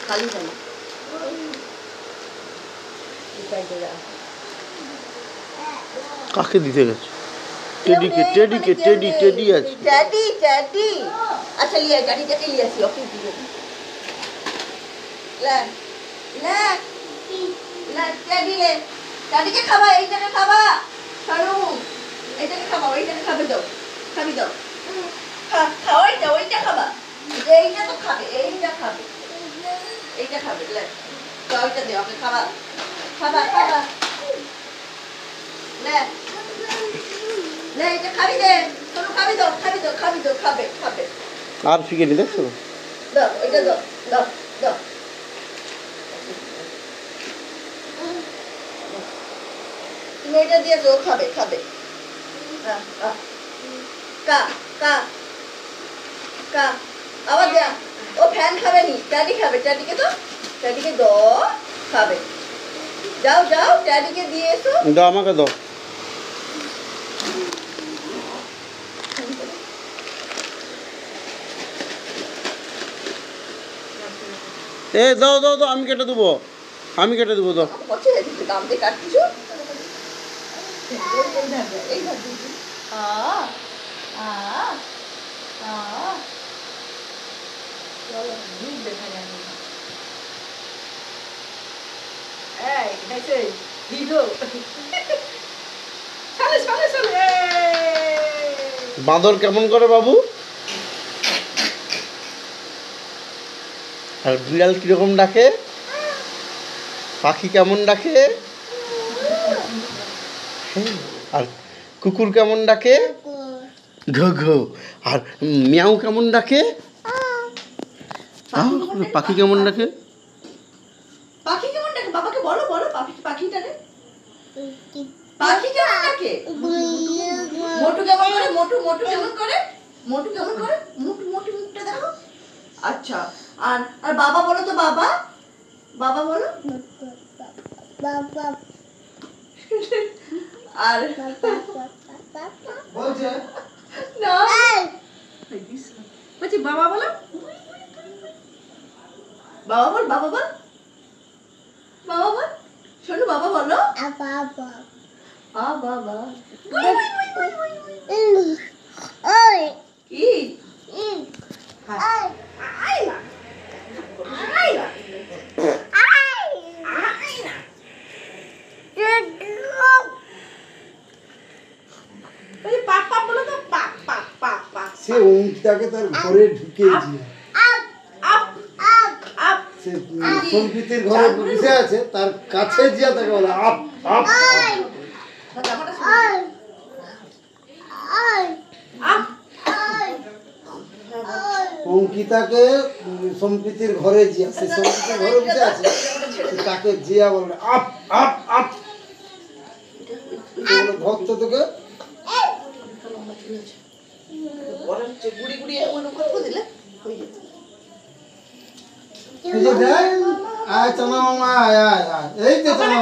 খালি জামা কাকে দিতে গেছে? টেডি আছে। টেডি আচ্ছা লিয়ে টেডিটাকে লিয়ে আসি ওকে দিয়ে লে লে লে টেডি লে টেডিকে খাবা এইটাকে খাবা সরু এইটাকে খাবা ওইটাকে খাবে দাও খাবি দাও ওইটা ওইটা খাবা এইটা তো খাবে এইটা খাবে লে তো ওইটা দে ওকে খাবা খাবা খাবা লে লে এটা খাবি দে তোর খাবি দাও খাবে আর শিখেনি দেখছো? দাও এটা দাও দাও দাও তুমি এটা দিয়ে দাও খাবে কা কা কা আবার দেয়া ও ফ্যান খাবে নি ট্যাডিকে তো ট্যাডিকে দাও খাবে যাও ট্যাডিকে দিয়ে এসো দাও আমাকে দাও এ দাও আমি কেটে দেবো দাও দামতে কাটছো বাঁদর কেমন করে বাবু? আর বিড়াল কিরকম ডাকে? পাখি কেমন ডাকে? আর কুকুর কেমন ডাকে? ঘো ঘো। আর মিয়াও কেমন ডাকে? পাখি কেমন ডাকে? বাবাকে বলো পাখিটারে পাখি কেমন ডাকে? মোটু কেমন করে মোটু মুখটা দেখো। আচ্ছা আর বাবা বলো তো বাবা বলো আর বলছে না বলছি বাবা বলো বাবা বল শোনো বাবা বলো বাবা কি সে ওইটাকে তার ঘরে ঢুকিয়েছে সে সংগীতের ঘরে বসে আছে তার কাছে গিয়ে তাকে বলে আপ আপ অঙ্কিতাকে সম্প্রীতির ঘরে জিয়া সে সম্প্রীতির ঘরে বসে আছে তাকে জিয়া বলে আপ আপ আপ ভক্ত তোকে গুড়ি এমন কথা দিলে আয় চলো মামা আয় এই তো চলো